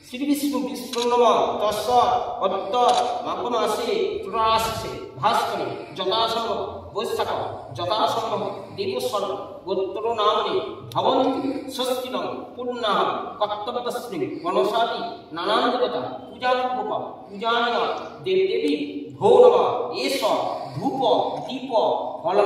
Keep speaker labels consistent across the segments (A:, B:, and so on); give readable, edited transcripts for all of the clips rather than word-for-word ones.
A: শ্রী বিষ্ণু বিষ্ণু নম তস্য অদ্য মাঘ মাসে তুলারাশিষে ভাস্করে যথাসম্ভব বৈশাখ যথাসম্ভব দেবস্বর্ণ গোত্র নামনে ভবন্তি ষষ্ঠীনং পূর্ণাহ কর্তব্যশ্রী গণসাদি নানান দেবতা পূজাপূর্বক পূজানীয় দেবদেবী ভো নমঃ এষ ধূপ দীপ ফল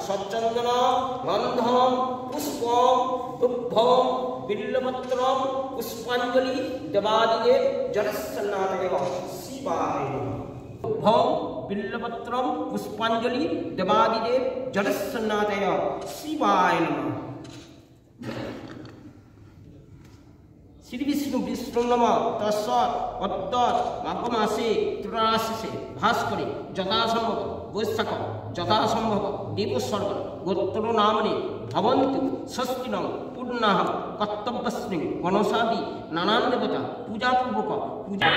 A: সচ্চন্দন গন্ধম পুষ্পম দুগ্ধম বিল্লপত্রম পুষ্পাঞ্জলি দেবাদিদেব জনসন্নাতয় শিবায় দুগ্ধম বিল্লপত্রম পুষ্পাঞ্জলি দেবাদিদেব জনসন্নাতয় শিবায় নমঃ। শ্রী বিষ্ণু বিষ্ণু নম তস্য অদ্য মাঘ মাসে তুলারাশিষে ভাস্করে যথাসম্ভব বৈশাখ যথাসম্ভব দেবস্বর্গ গোত্র নামনে ভবন্তু ষষ্ঠীনং পূর্ণাহ কর্তব্যশ্রী গণসাদি নানান দেবতা পূজাপূর্বক পূজা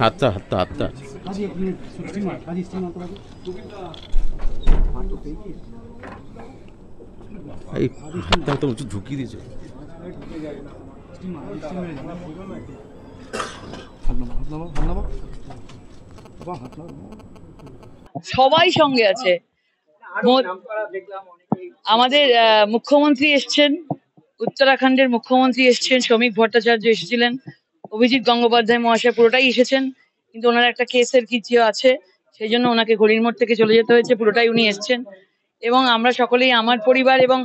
B: হাতটা হাতটা হাতটা এই হাতটা তো উঁচু ঢুকিয়ে দিয়েছে।
C: সবাই সঙ্গে আছে। আমাদের মুখ্যমন্ত্রী এসছেন, উত্তরাখণ্ডের মুখ্যমন্ত্রী এসছেন, শ্রমিক ভট্টাচার্য এসেছিলেন, অভিজিৎ গঙ্গোপাধ্যায় মহাশয় পুরোটাই এসেছেন, কিন্তু ওনার একটা কেসের কিছু আছে, সেই জন্য ওনাকে ঘড়ির মোড় থেকে চলে যেতে হয়েছে, পুরোটাই উনি এসছেন। এবং আমরা সকলেই, আমার পরিবার এবং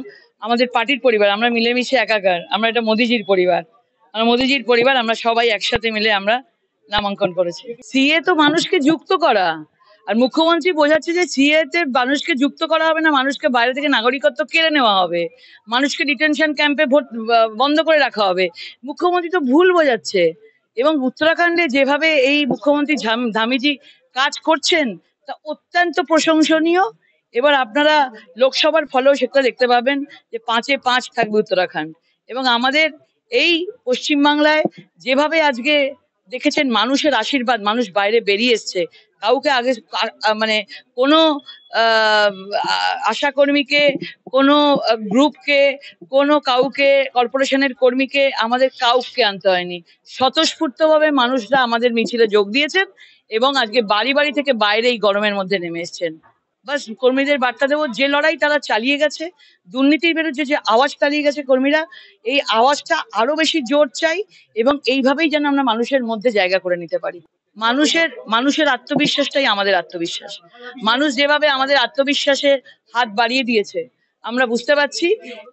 C: আমাদের পার্টির পরিবার, আমরা মিলেমিশে একাকার, আমরা এটা মোদিজির পরিবার, আমরা সবাই একসাথে মিলে আমরা নামাঙ্কন করেছি। সিএ তো মানুষকে যুক্ত করা, আর মুখ্যমন্ত্রী বোঝাচ্ছে যে সিএ তে মানুষকে যুক্ত করা হবে না, মানুষকে বাইরে থেকে নাগরিকত্ব কেড়ে নেওয়া হবে, মানুষকে ডিটেনশন ক্যাম্পে ভোট বন্ধ করে রাখা হবে। মুখ্যমন্ত্রী তো ভুল বোঝাচ্ছে। এবং উত্তরাখণ্ডে যেভাবে এই মুখ্যমন্ত্রী ধামিজি কাজ করছেন তা অত্যন্ত প্রশংসনীয়। এবার আপনারা লোকসভার ফলেও সেটা দেখতে পাবেন যে 5-এ 5 থাকবে উত্তরাখণ্ড। এবং আমাদের এই পশ্চিমবাংলায় যেভাবে আজকে দেখেছেন মানুষের আশীর্বাদ, মানুষ বাইরে বেরিয়ে এসছে, কাউকে আগে মানে কোনো আশাকর্মীকে, কোনো গ্রুপকে, কোনো কাউকে, কর্পোরেশনের কর্মীকে, আমাদের কাউকে আনতে হয়নি। স্বতঃস্ফূর্তভাবে মানুষরা আমাদের মিছিলে যোগ দিয়েছেন এবং আজকে বাড়ি বাড়ি থেকে বাইরে এই গরমের মধ্যে নেমে এসছেন। বাস কর্মীদের বার্তা দেবো, যে লড়াই তারা চালিয়ে গেছে, দুর্নীতির বিরুদ্ধে যে আওয়াজ চালিয়ে গেছে কর্মীরা, এই আওয়াজটা আরো বেশি জোর চাই এবং এইভাবেই যেন আমরা মানুষের মধ্যে জায়গা করে নিতে পারি। মানুষের আত্মবিশ্বাসটাই আমাদের আত্মবিশ্বাস। মানুষ যেভাবে আমাদের আত্মবিশ্বাসের হাত বাড়িয়ে দিয়েছে, আমরা বুঝতে পারছি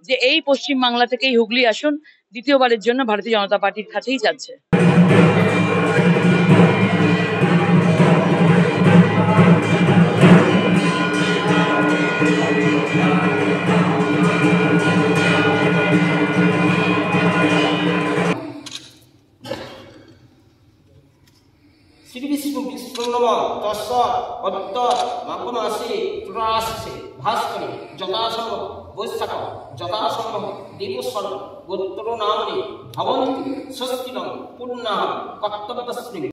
C: যে এই পশ্চিম বাংলা থেকেই হুগলি আসন দ্বিতীয়বারের জন্য ভারতীয় জনতা পার্টির কাছেই যাচ্ছে।
A: শ্রী বিষ্ণু বিষ্ণুনম তস্য অদ্য মাঘমাসে তুলারাশিসে ভাস্করে যথাসম্ভব বৈশাখ যথাসম্ভব দেবস্বর গোত্র নামে ভবন্তি স্বস্তিনং পুণ্যাঃ কর্তব্যস্মিন।